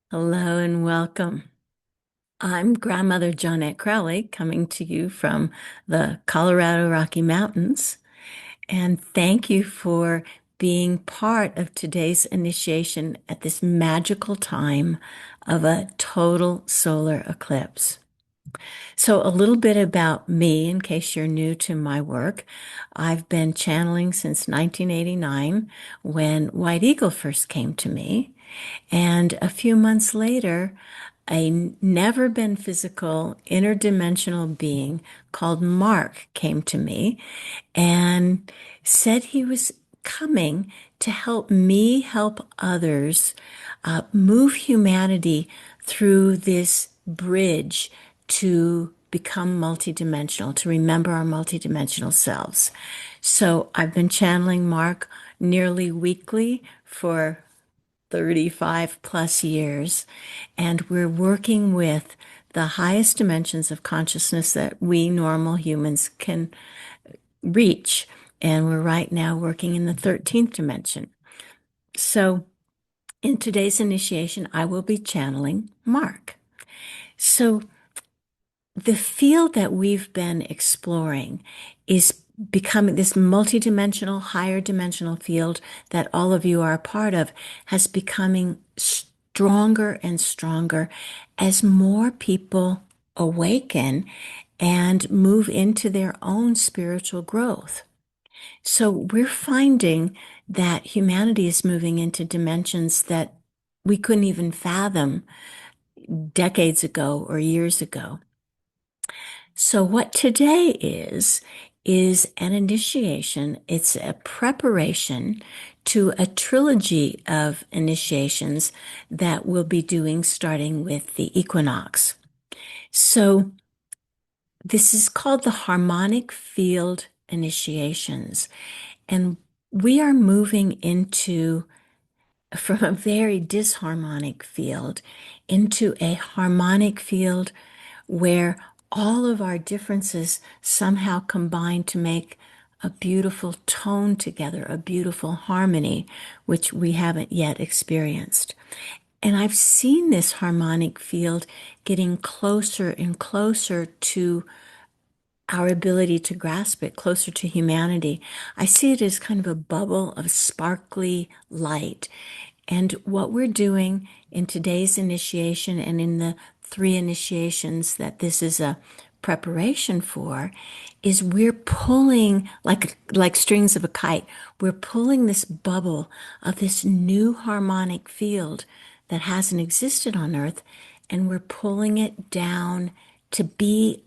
Hello and welcome. I'm Grandmother Jonette Crowley coming to you from the Colorado Rocky Mountains. And thank you for being part of today's initiation at this magical time of a total solar eclipse. So, a little bit about me in case you're new to my work. I've been channeling since 1989 when White Eagle first came to me. And a few months later, a never been physical interdimensional being called Mark came to me and said he was coming to help me help others move humanity through this bridge to become multidimensional, to remember our multidimensional selves. So I've been channeling Mark nearly weekly for 35 plus years, and we're working with the highest dimensions of consciousness that we normal humans can reach. And we're right now working in the 13th dimension. So, in today's initiation, I will be channeling Mark. So, the field that we've been exploring is becoming this multidimensional, higher dimensional field that all of you are a part of, has becoming stronger and stronger as more people awaken and move into their own spiritual growth. So we're finding that humanity is moving into dimensions that we couldn't even fathom decades ago or years ago. So what today is an initiation. It's a preparation to a trilogy of initiations that we'll be doing starting with the equinox. So this is called the Harmonic Field initiations. And we are moving into from a very disharmonic field into a harmonic field where all of our differences somehow combine to make a beautiful tone together, a beautiful harmony, which we haven't yet experienced. And I've seen this harmonic field getting closer and closer to our ability to grasp it, closer to humanity. I see it as kind of a bubble of sparkly light. And what we're doing in today's initiation and in the three initiations that this is a preparation for is we're pulling like strings of a kite. We're pulling this bubble of this new harmonic field that hasn't existed on Earth, and we're pulling it down to be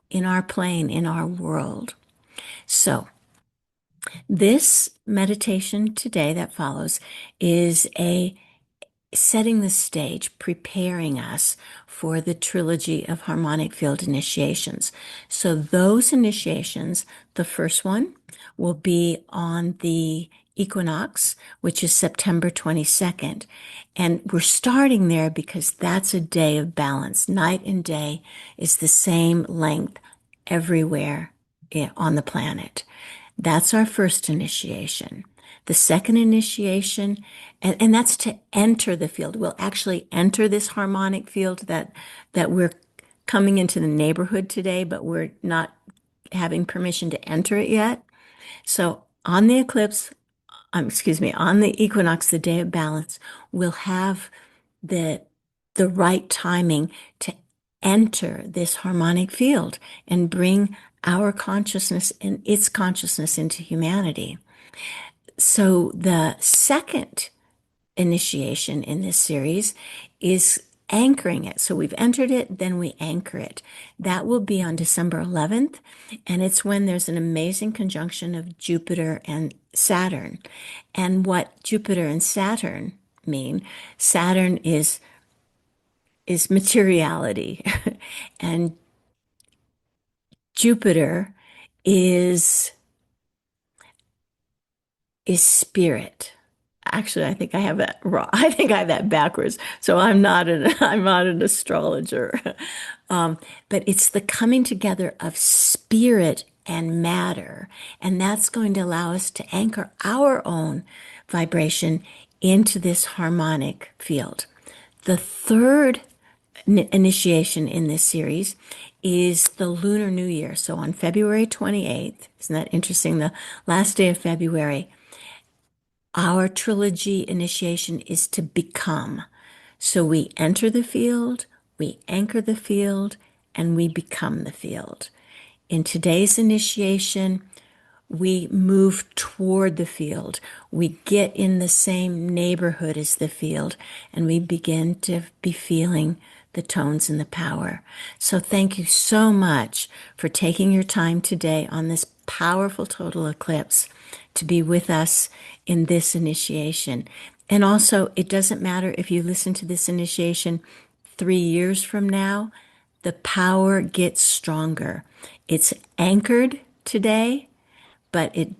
in our plane, in our world. So, this meditation today that follows is a setting the stage, preparing us for the trilogy of harmonic field initiations. So those initiations, the first one will be on the equinox, which is September 22nd. And we're starting there because that's a day of balance. Night and day is the same length everywhere on the planet. That's our first initiation. The second initiation, and that's to enter the field. We'll actually enter this harmonic field that we're coming into the neighborhood today, but we're not having permission to enter it yet. So on the eclipse, on the equinox, the day of balance, we'll have the the right timing to enter this harmonic field and bring our consciousness and its consciousness into humanity. So the second initiation in this series is anchoring it. So we've entered it, then we anchor it. That will be on December 11th, and it's when there's an amazing conjunction of Jupiter and Saturn. And what Jupiter and Saturn mean, Saturn is materiality, and Jupiter is is spirit. Actually, I think I have that wrong. I think I have that backwards. So I'm not an astrologer. But it's the coming together of spirit and matter. And that's going to allow us to anchor our own vibration into this harmonic field. The third initiation in this series is the Lunar New Year. So on February 28th, isn't that interesting? The last day of February, our Trilogy initiation is to become. So we enter the field, we anchor the field, and we become the field. In today's initiation, we move toward the field. We get in the same neighborhood as the field, and we begin to be feeling the tones and the power. So thank you so much for taking your time today on this powerful total eclipse to be with us in this initiation. And also, it doesn't matter if you listen to this initiation 3 years from now, the power gets stronger. It's anchored today, but it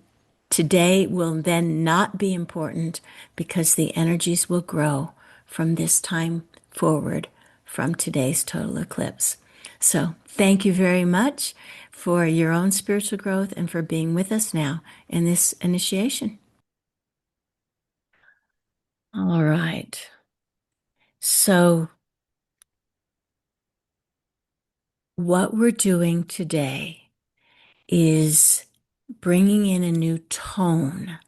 today will then not be important because the energies will grow from this time forward from today's total eclipse. So thank you very much for your own spiritual growth and for being with us now in this initiation. All right. So what we're doing today is bringing in a new tone.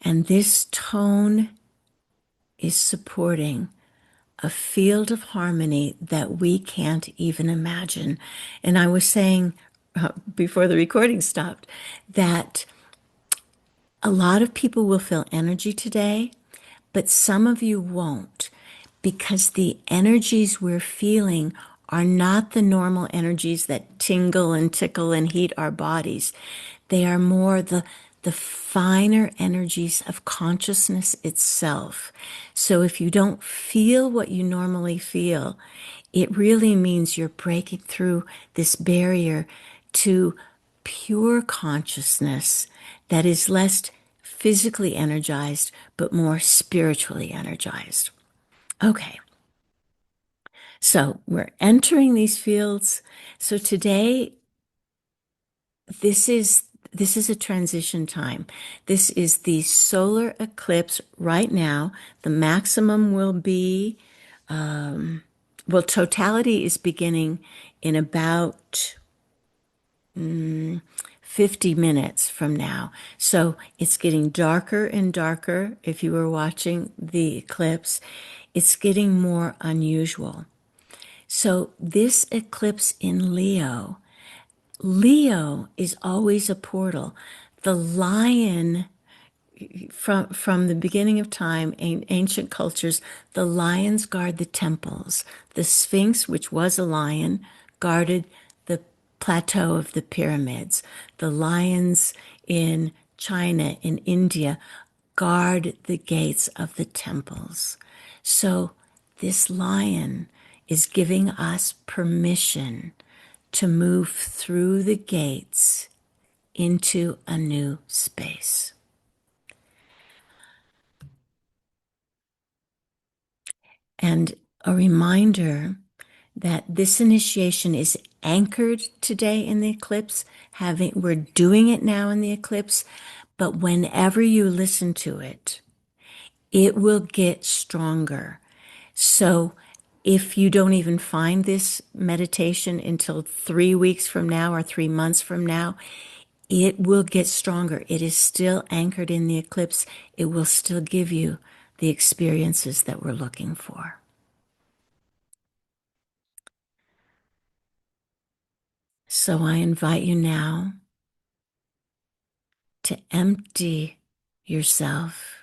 And this tone is supporting a field of harmony that we can't even imagine. And I was saying before the recording stopped that a lot of people will feel energy today, but some of you won't because the energies we're feeling are not the normal energies that tingle and tickle and heat our bodies. They are more the finer energies of consciousness itself. So if you don't feel what you normally feel, it really means you're breaking through this barrier to pure consciousness that is less physically energized, but more spiritually energized. Okay, so we're entering these fields. So today, this is this is a transition time. This is the solar eclipse right now. The maximum will be, well, totality is beginning in about 50 minutes from now. So it's getting darker and darker. If you were watching the eclipse, it's getting more unusual. So this eclipse in Leo is always a portal. The lion from the beginning of time, ancient cultures, the lions guard the temples. The Sphinx, which was a lion, guarded the plateau of the pyramids. The lions in China, in India, guard the gates of the temples. So this lion is giving us permission to move through the gates into a new space. And a reminder that this initiation is anchored today in the eclipse. We're doing it now in the eclipse, but whenever you listen to it, it will get stronger. So if you don't even find this meditation until 3 weeks from now or 3 months from now, it will get stronger. It is still anchored in the eclipse. It will still give you the experiences that we're looking for. So I invite you now to empty yourself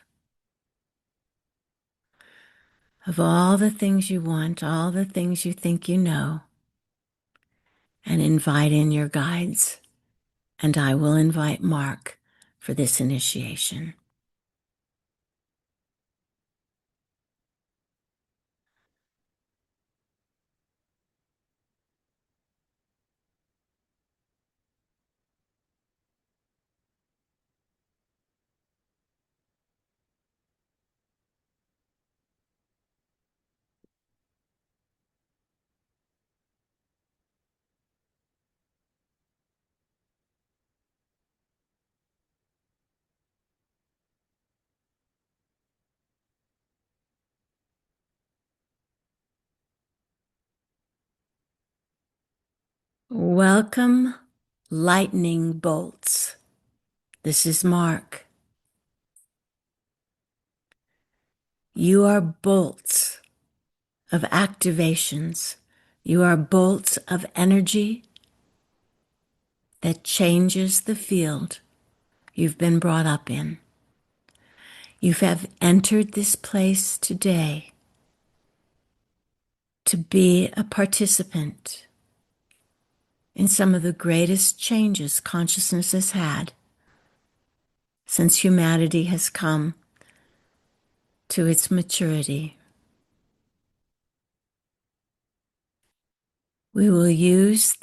of all the things you want, all the things you think you know, and invite in your guides. And I will invite Mark for this initiation. Welcome, lightning bolts. This is Mark. You are bolts of activations. You are bolts of energy that changes the field you've been brought up in. You have entered this place today to be a participant in some of the greatest changes consciousness has had since humanity has come to its maturity. We will use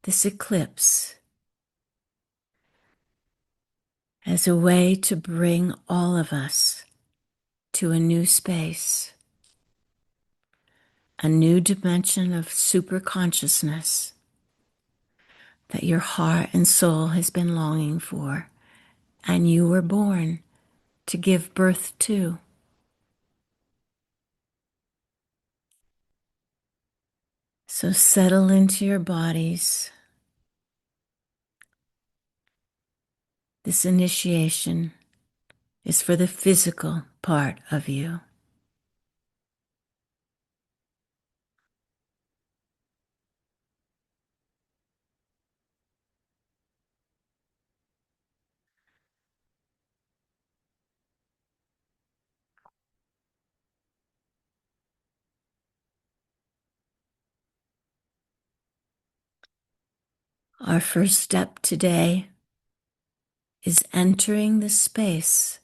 this eclipse as a way to bring all of us to a new space, a new dimension of super consciousness that your heart and soul has been longing for, and you were born to give birth to. So settle into your bodies. This initiation is for the physical part of you. Our first step today is entering the space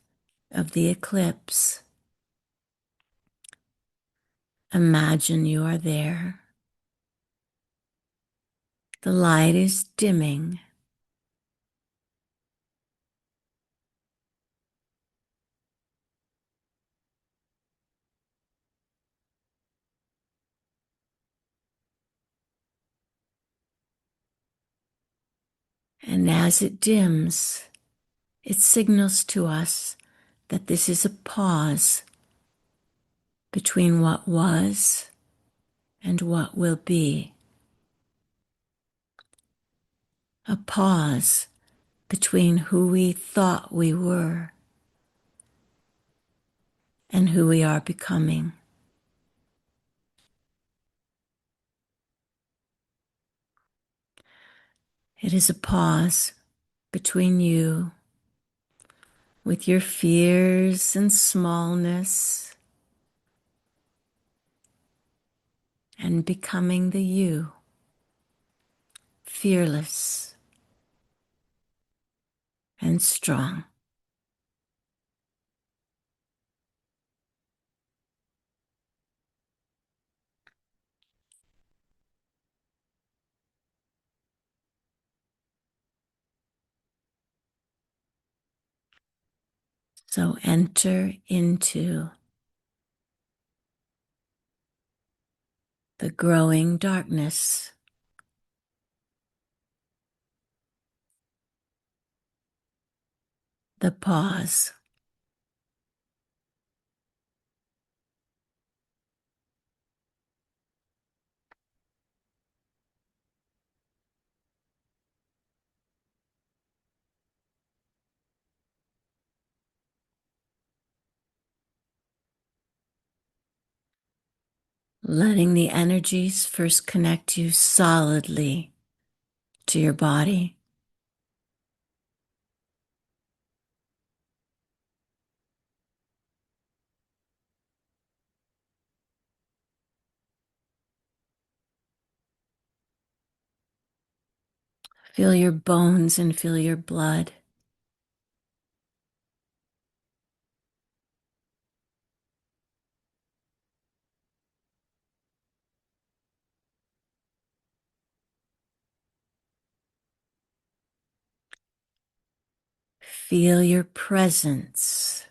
of the eclipse. Imagine you are there. The light is dimming. And as it dims, it signals to us that this is a pause between what was and what will be. A pause between who we thought we were and who we are becoming. It is a pause between you with your fears and smallness and becoming the you, fearless and strong. So enter into the growing darkness, the pause. Letting the energies first connect you solidly to your body. Feel your bones and feel your blood. Feel your presence.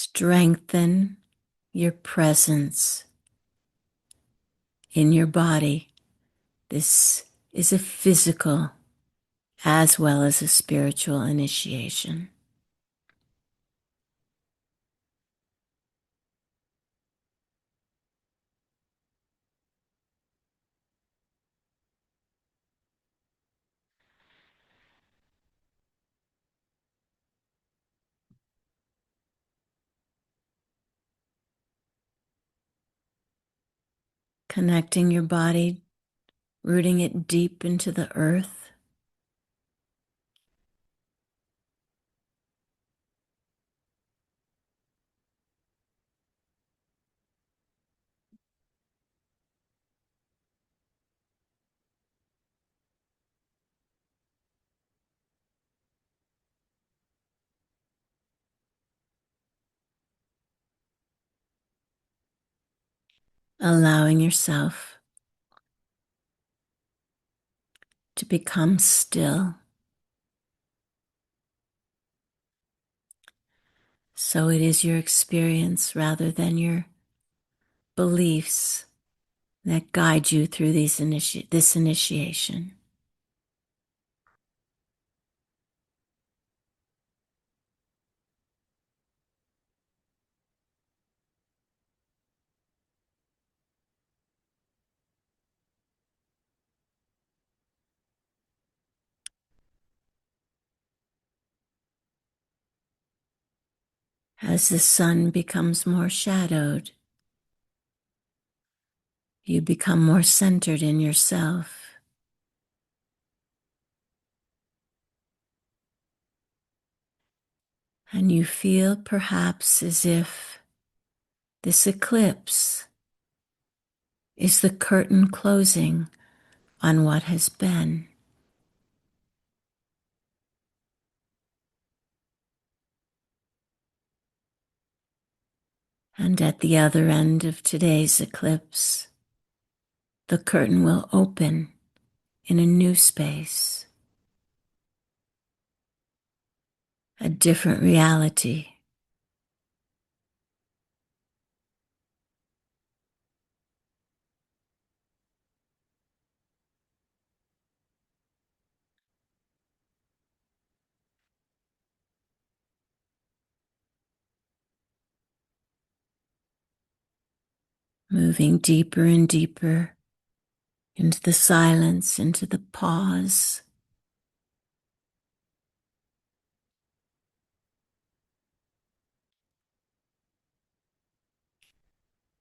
strengthen your presence in your body. This is a physical as well as a spiritual initiation. Connecting your body, rooting it deep into the earth. Allowing yourself to become still. So it is your experience rather than your beliefs that guide you through this initiation. As the sun becomes more shadowed, you become more centered in yourself. And you feel perhaps as if this eclipse is the curtain closing on what has been. And at the other end of today's eclipse, the curtain will open in a new space, a different reality. Moving deeper and deeper into the silence, into the pause.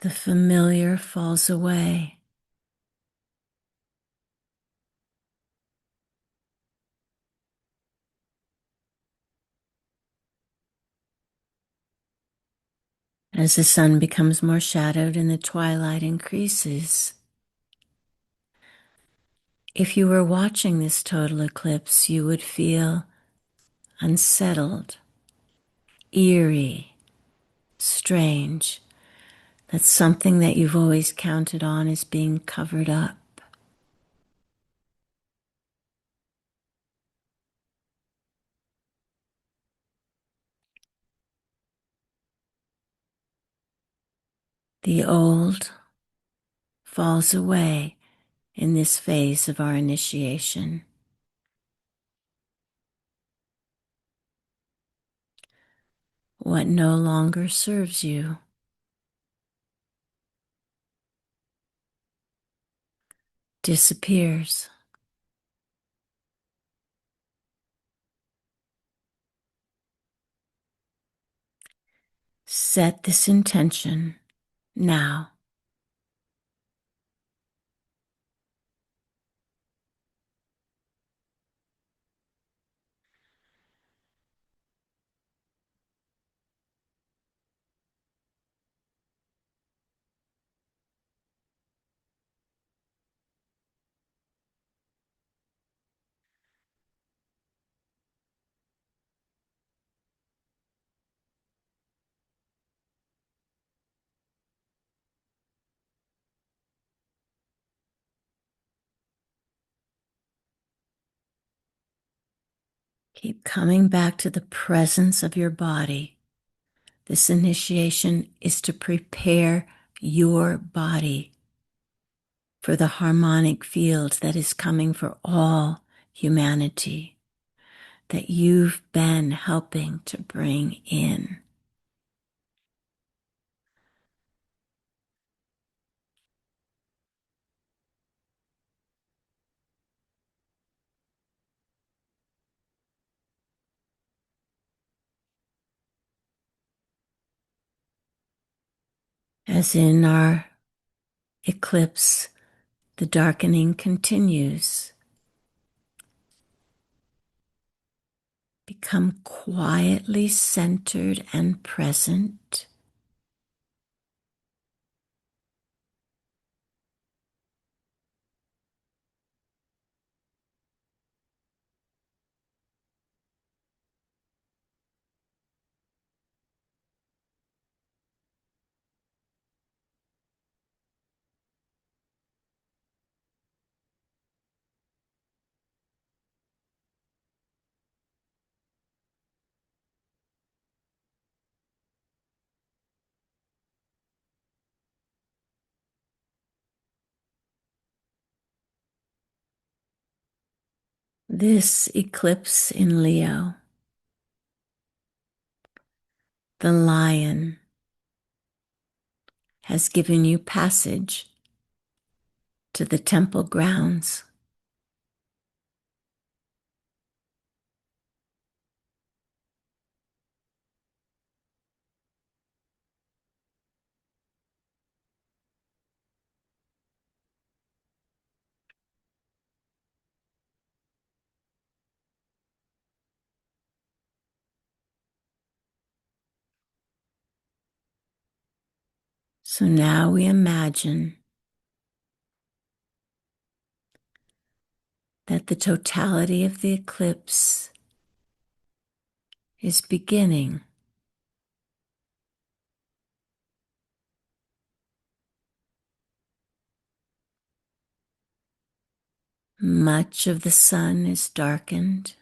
The familiar falls away. As the sun becomes more shadowed and the twilight increases, if you were watching this total eclipse, you would feel unsettled, eerie, strange. That something that you've always counted on is being covered up. The old falls away in this phase of our initiation. What no longer serves you disappears. Set this intention now. Keep coming back to the presence of your body, This initiation is to prepare your body for the harmonic field that is coming for all humanity, that you've been helping to bring in. As in our eclipse, the darkening continues. Become quietly centered and present. This eclipse in Leo, the lion, has given you passage to the temple grounds. So now we imagine that the totality of the eclipse is beginning. Much of the sun is darkened.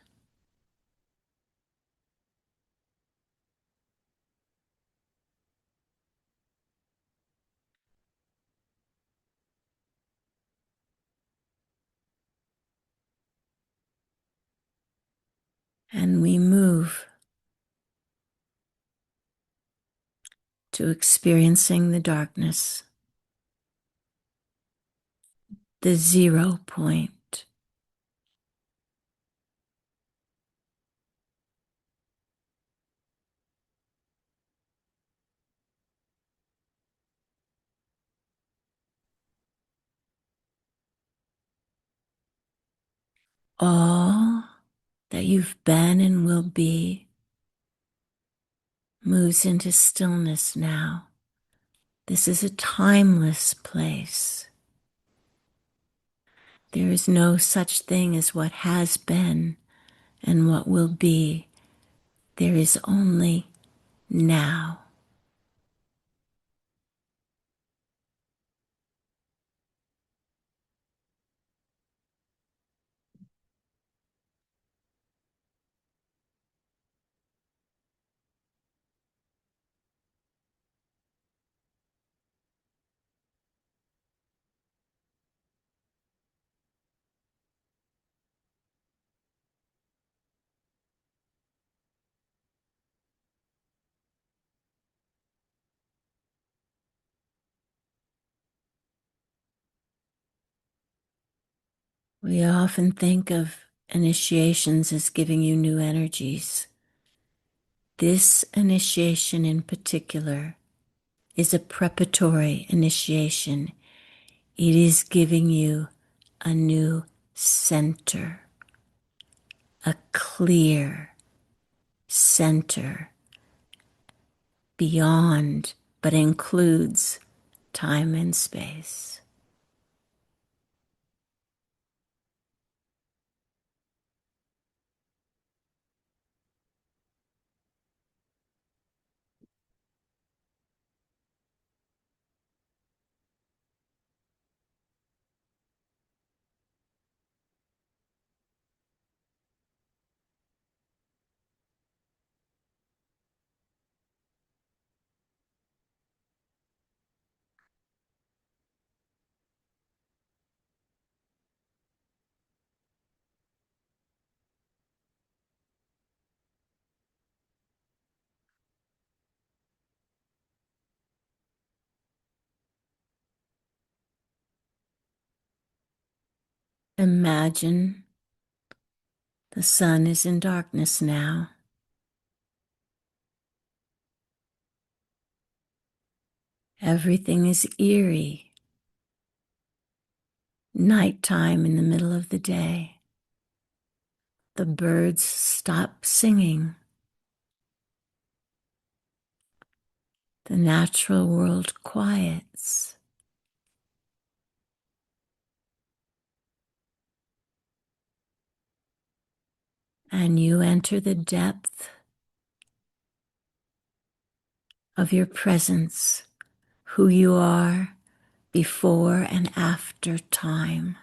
And we move to experiencing the darkness, the 0 point. All that you've been and will be moves into stillness now. This is a timeless place. There is no such thing as what has been and what will be. There is only now. We often think of initiations as giving you new energies. This initiation in particular is a preparatory initiation. It is giving you a new center, a clear center beyond, but includes time and space. Imagine the sun is in darkness now. Everything is eerie. Nighttime in the middle of the day. The birds stop singing. The natural world quiets. And you enter the depth of your presence, who you are before and after time.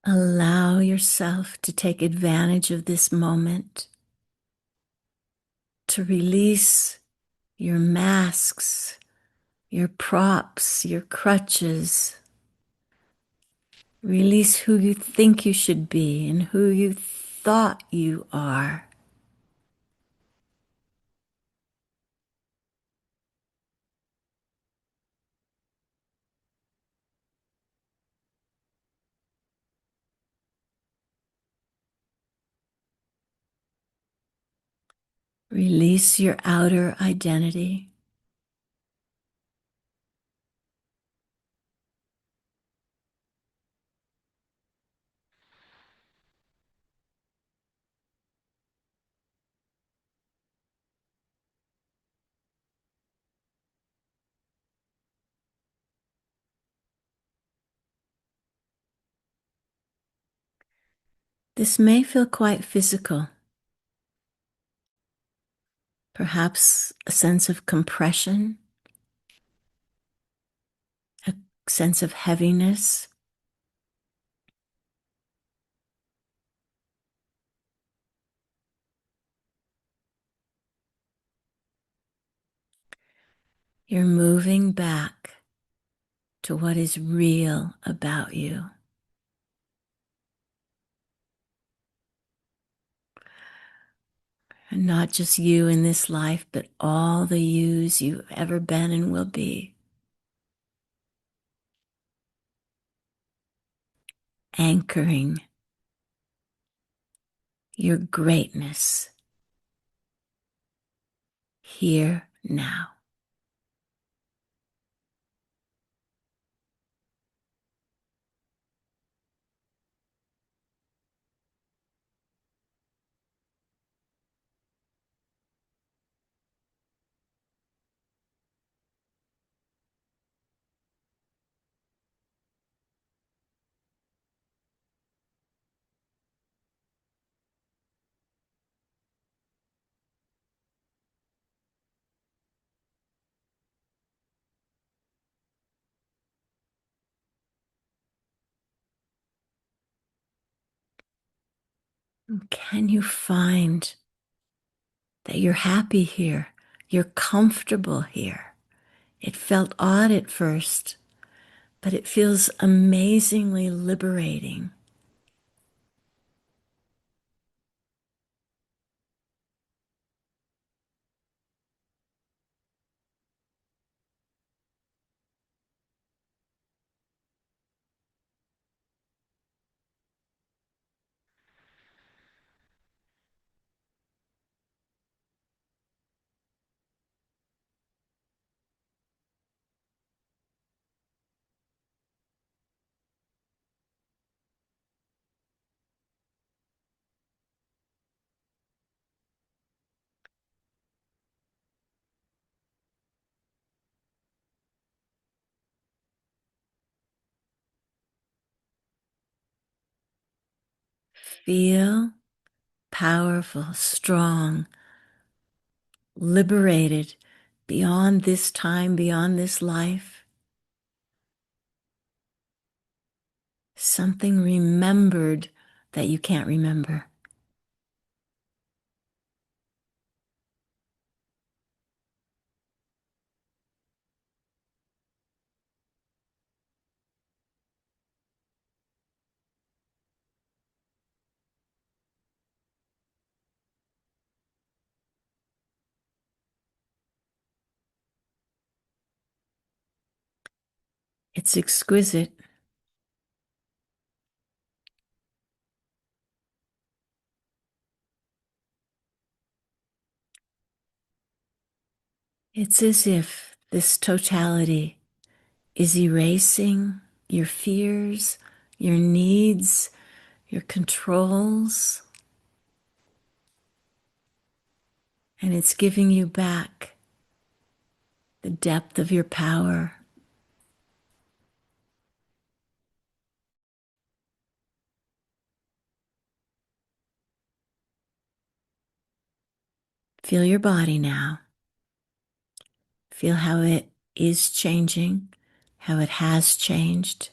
Allow yourself to take advantage of this moment to release your masks, your props, your crutches. Release who you think you should be and who you thought you are. Release your outer identity. This may feel quite physical, perhaps a sense of compression, a sense of heaviness. You're moving back to what is real about you. And not just you in this life, but all the yous you've ever been and will be. Anchoring your greatness here now. Can you find that you're happy here? You're comfortable here. It felt odd at first, but it feels amazingly liberating. Feel powerful, strong, liberated beyond this time, beyond this life. something remembered that you can't remember. It's exquisite. It's as if this totality is erasing your fears, your needs, your controls, and it's giving you back the depth of your power. Feel your body now. Feel how it is changing, how it has changed.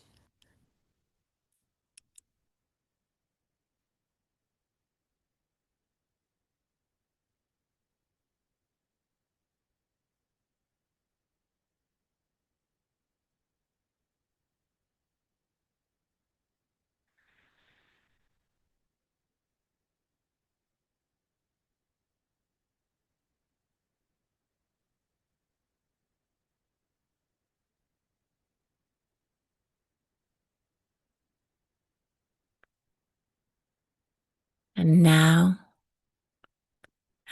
And now,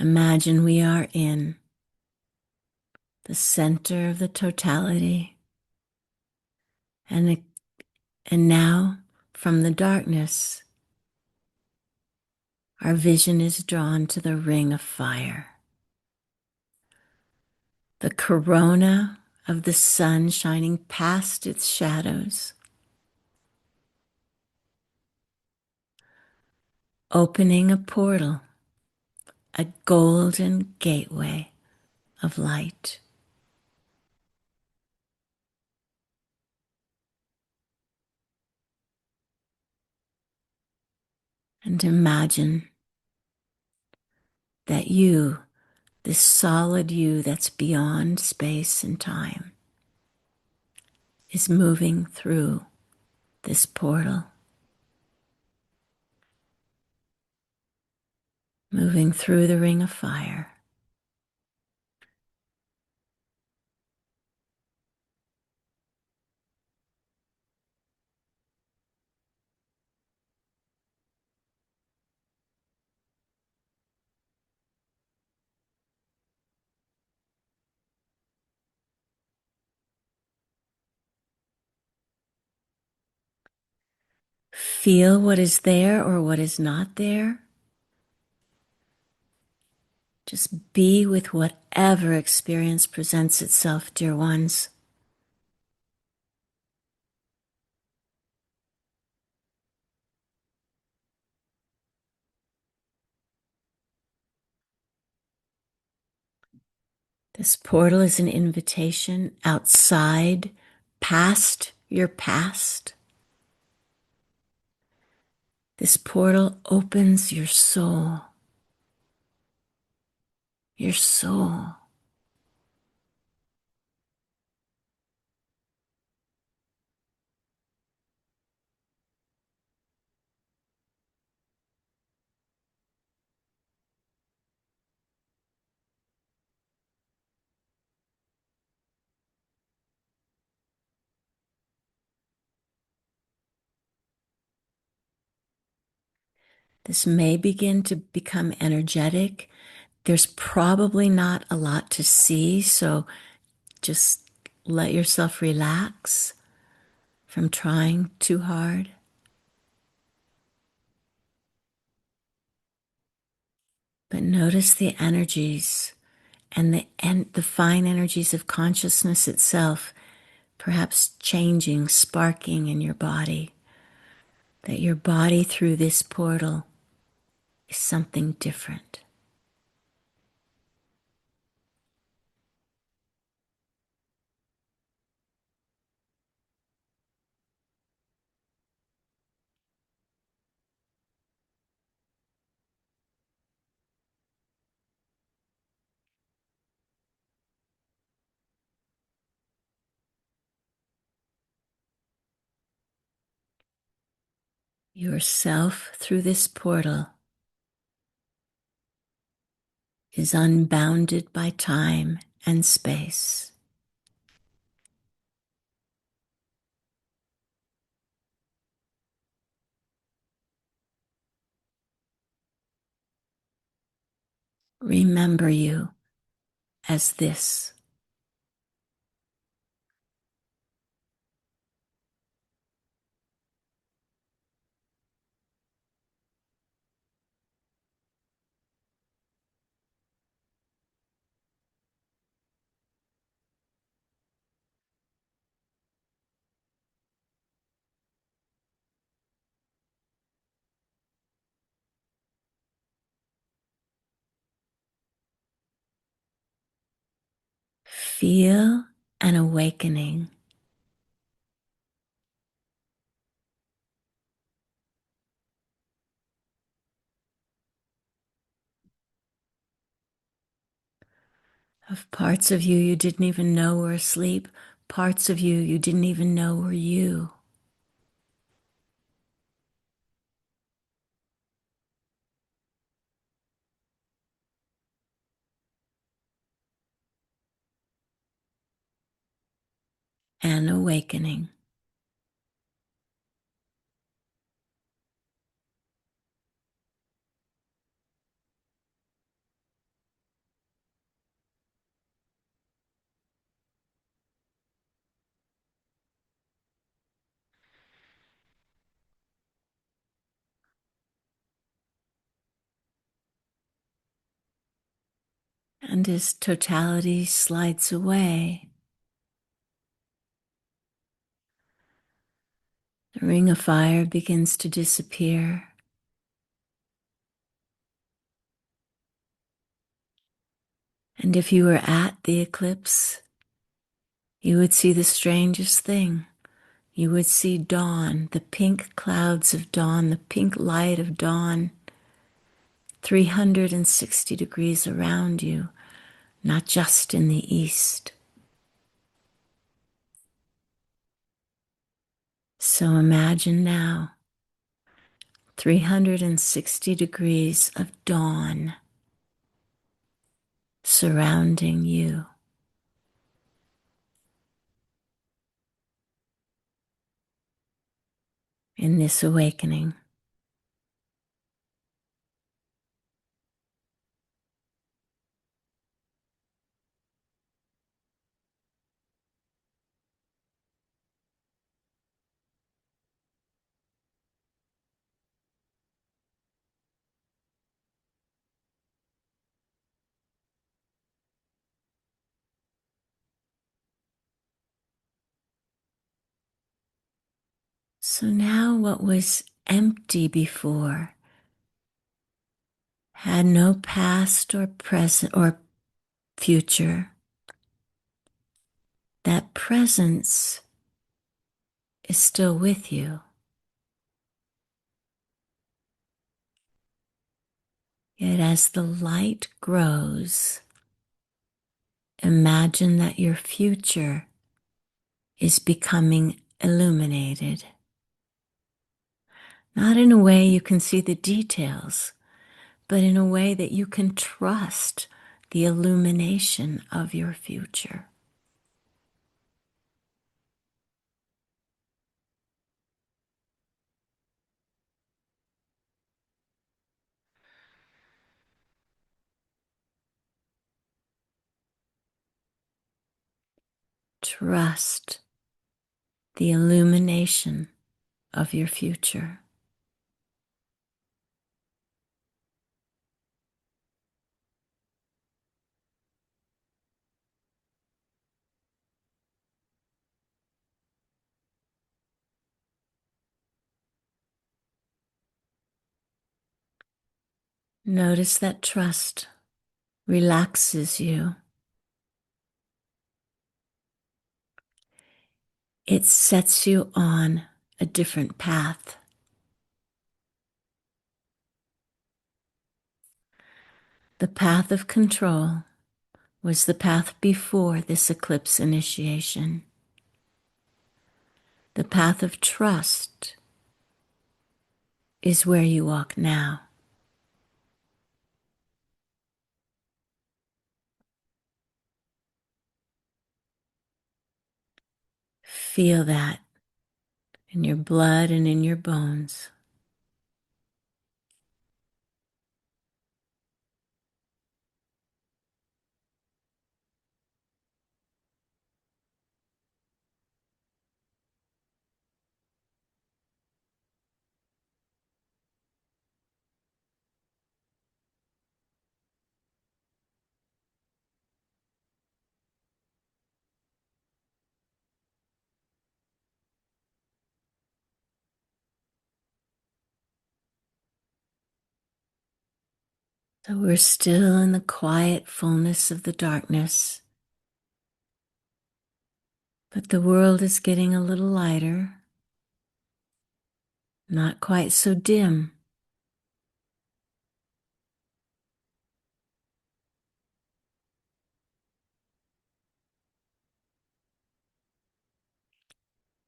imagine we are in the center of the totality. And now, from the darkness, our vision is drawn to the ring of fire. The corona of the sun shining past its shadows, opening a portal, a golden gateway of light. And imagine that you, this solid you that's beyond space and time, is moving through this portal, moving through the ring of fire. Feel what is there or what is not there. Just be with whatever experience presents itself, dear ones. This portal is an invitation outside, past your past. This portal opens your soul. Your soul. This may begin to become energetic. There's probably not a lot to see, so just let yourself relax from trying too hard. But notice the energies and the fine energies of consciousness itself, perhaps changing, sparking in your body, that your body through this portal is something different. yourself through this portal is unbounded by time and space. Remember you as this. Feel an awakening. Of parts of you you didn't even know were asleep, parts of you you didn't even know were you. An awakening. And as totality slides away, the ring of fire begins to disappear. And if you were at the eclipse, you would see the strangest thing. You would see dawn, the pink clouds of dawn, the pink light of dawn, 360 degrees around you, not just in the east. So imagine now 360 degrees of dawn surrounding you. In this awakening. So now what was empty before had no past or present or future. That presence is still with you. Yet as the light grows, imagine that your future is becoming illuminated. Not in a way you can see the details, but in a way that you can trust the illumination of your future. Trust the illumination of your future. Notice that trust relaxes you. It sets you on a different path. The path of control was the path before this eclipse initiation. The path of trust is where you walk now. Feel that in your blood and in your bones. So we're still in the quiet fullness of the darkness, but the world is getting a little lighter, not quite so dim.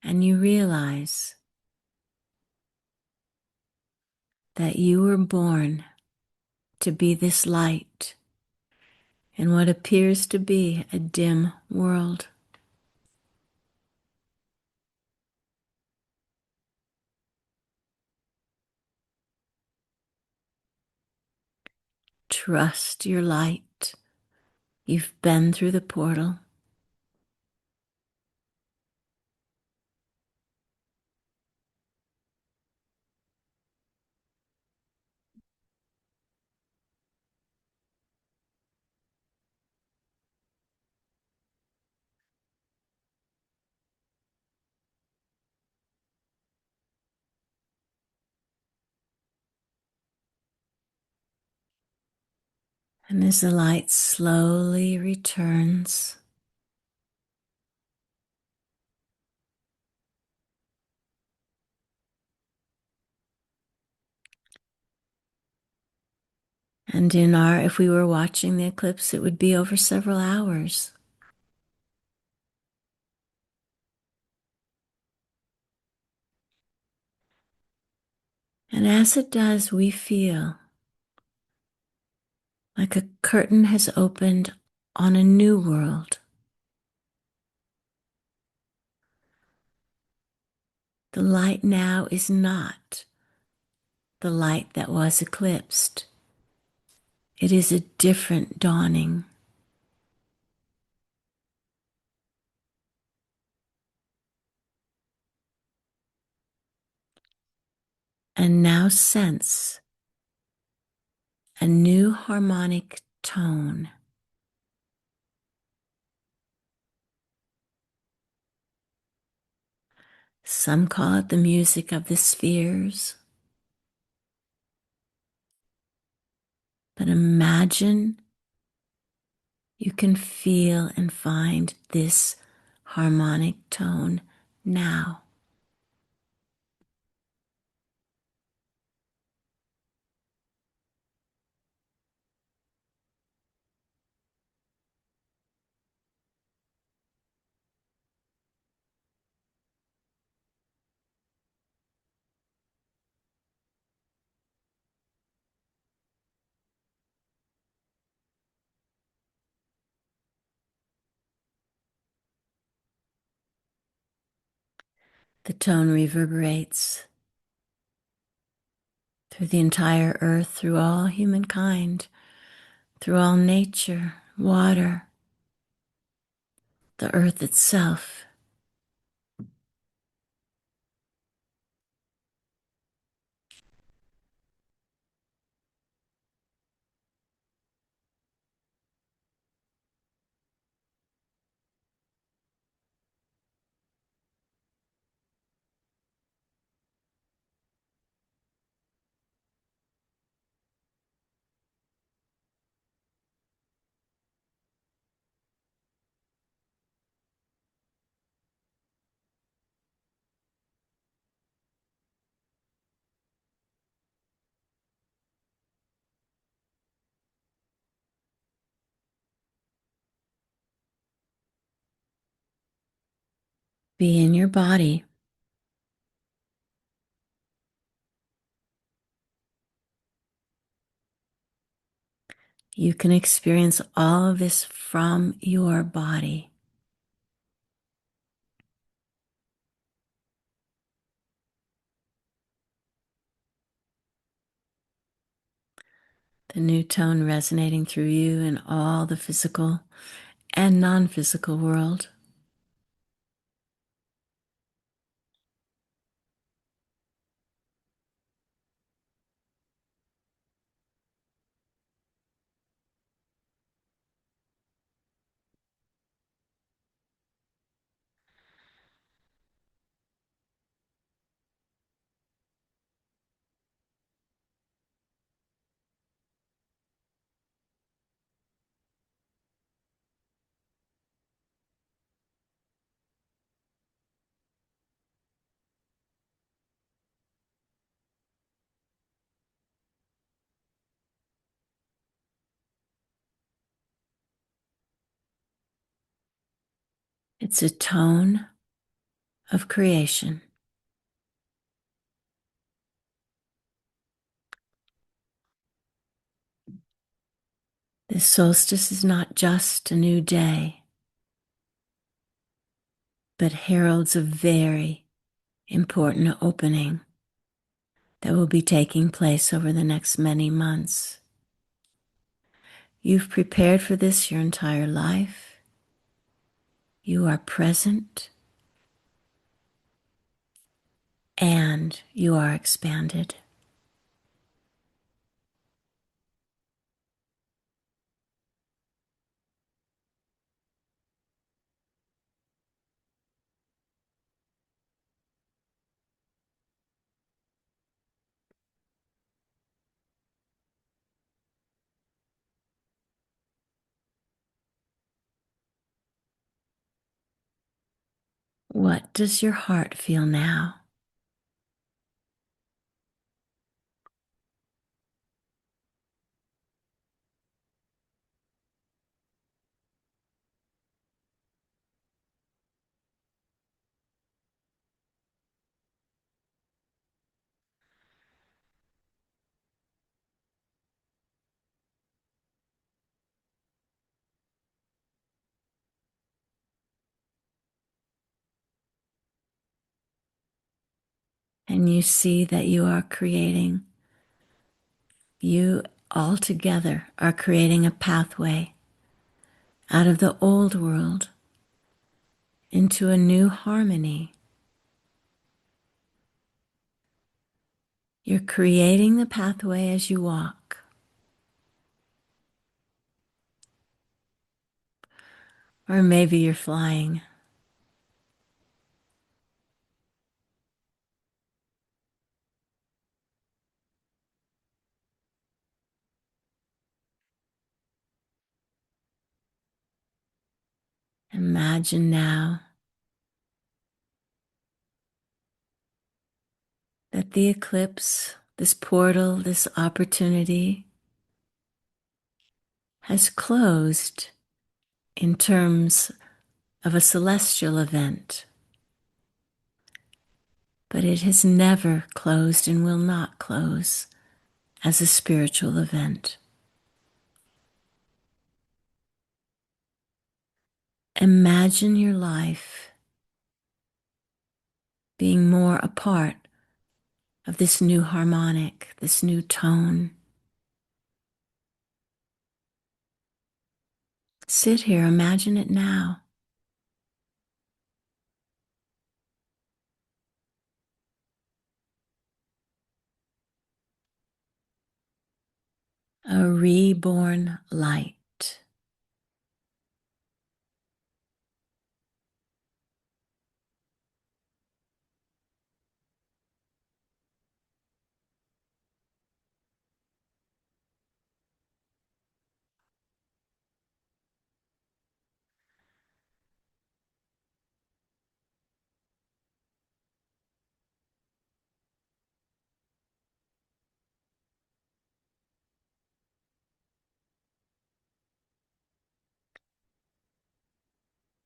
And you realize that you were born to be this light in what appears to be a dim world. Trust your light. You've been through the portal. And as the light slowly returns, and if we were watching the eclipse, it would be over several hours. And as it does, we feel like a curtain has opened on a new world. The light now is not the light that was eclipsed. It is a different dawning. And now sense a new harmonic tone. Some call it the music of the spheres. But imagine you can feel and find this harmonic tone now. The tone reverberates through the entire earth, through all humankind, through all nature, water, the earth itself. Be in your body. You can experience all of this from your body. The new tone resonating through you and all the physical and non-physical world. It's a tone of creation. This solstice is not just a new day, but heralds a very important opening that will be taking place over the next many months. You've prepared for this your entire life. You are present and you are expanded. What does your heart feel now? And you see that you all together are creating a pathway out of the old world into a new harmony. You're creating the pathway as you walk. Or maybe you're flying. Imagine now that the eclipse, this portal, this opportunity has closed in terms of a celestial event, but it has never closed and will not close as a spiritual event. Imagine your life being more a part of this new harmonic, this new tone. Sit here, imagine it now. A reborn light.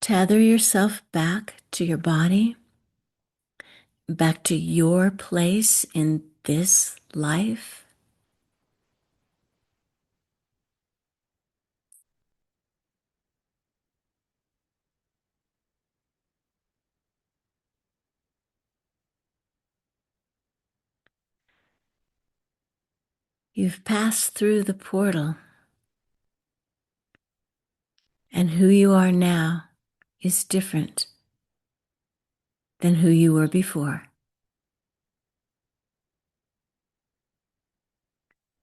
Tether yourself back to your body, back to your place in this life. You've passed through the portal, and who you are now is different than who you were before.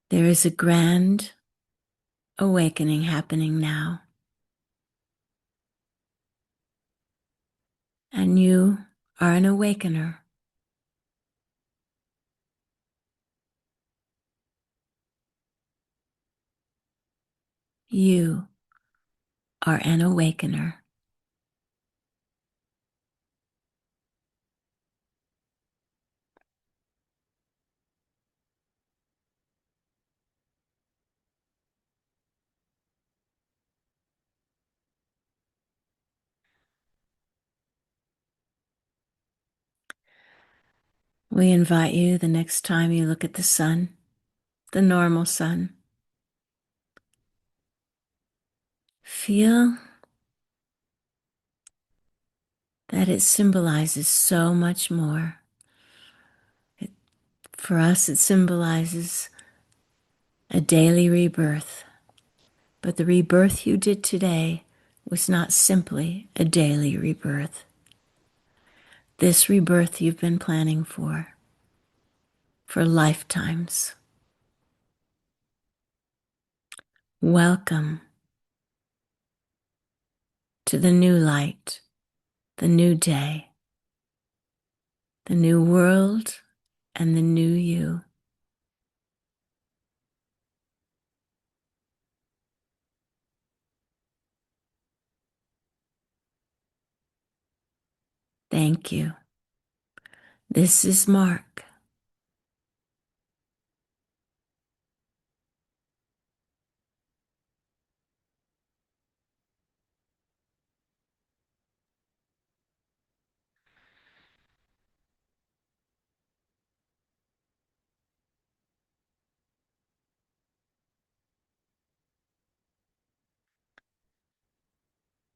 There is a grand awakening happening now, and you are an awakener. You are an awakener. We invite you the next time you look at the sun, the normal sun, feel that it symbolizes so much more. For us, it symbolizes a daily rebirth. But the rebirth you did today was not simply a daily rebirth. This rebirth you've been planning for lifetimes. Welcome to the new light, the new day, the new world, and the new you. Thank you. This is Mark.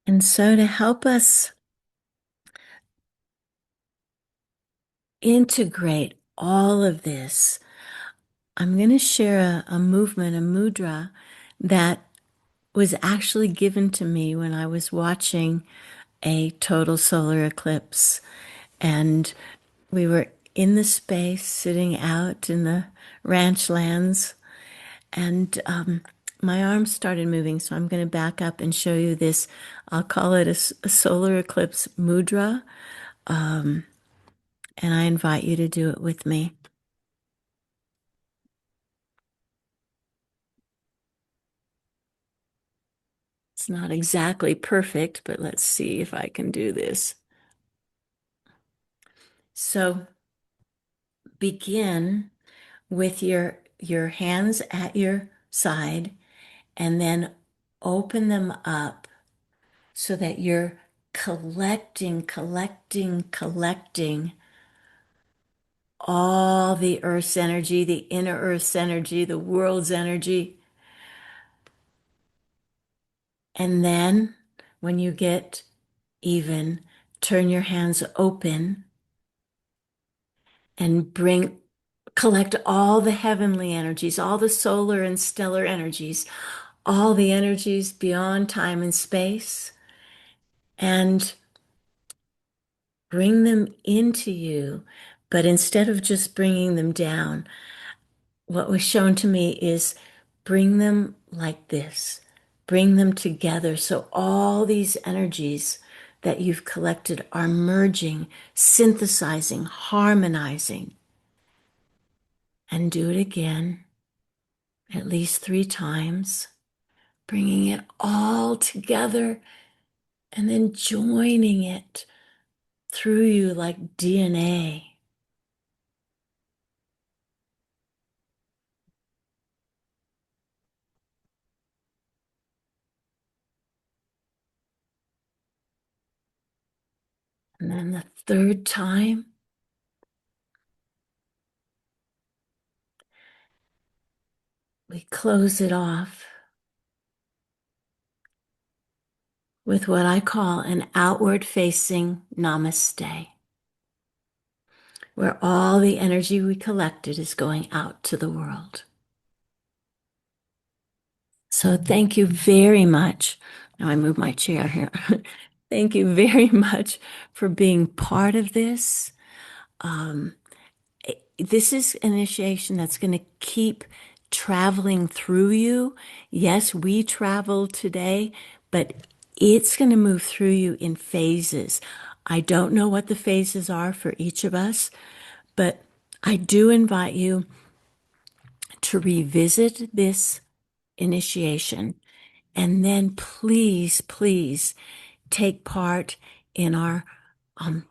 And so to help us integrate all of this, I'm going to share a movement, a mudra, that was actually given to me when I was watching a total solar eclipse. And we were in the space sitting out in the ranch lands, and my arms started moving. So I'm going to back up and show you this. I'll call it a solar eclipse mudra. And I invite you to do it with me. It's not exactly perfect, but let's see if I can do this. So begin with your hands at your side, and then open them up so that you're collecting all the Earth's energy, the inner Earth's energy, the world's energy. And then when you get even, turn your hands open and collect all the heavenly energies, all the solar and stellar energies, all the energies beyond time and space, and bring them into you. But instead of just bringing them down, what was shown to me is bring them like this, bring them together. So all these energies that you've collected are merging, synthesizing, harmonizing. And do it again, at least 3 times, bringing it all together and then joining it through you like DNA. And then the 3rd time, we close it off with what I call an outward facing namaste, where all the energy we collected is going out to the world. So thank you very much. Now I move my chair here. Thank you very much for being part of this. Um, this is initiation that's going to keep traveling through you. Yes, we travel today, but it's going to move through you in phases. I don't know what the phases are for each of us, but I do invite you to revisit this initiation. And then please, please take part in our um,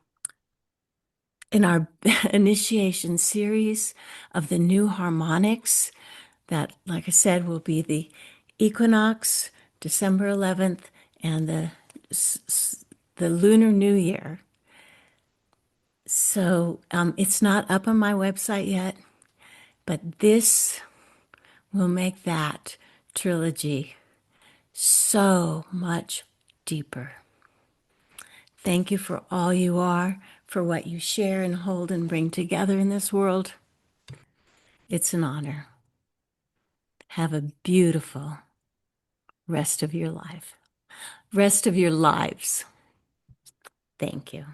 in our initiation series of the new harmonics that, like I said, will be the equinox, December 11th, and the Lunar New Year. So it's not up on my website yet, but this will make that trilogy so much deeper. Thank you for all you are, for what you share and hold and bring together in this world. It's an honor. Have a beautiful rest of your life, rest of your lives. Thank you.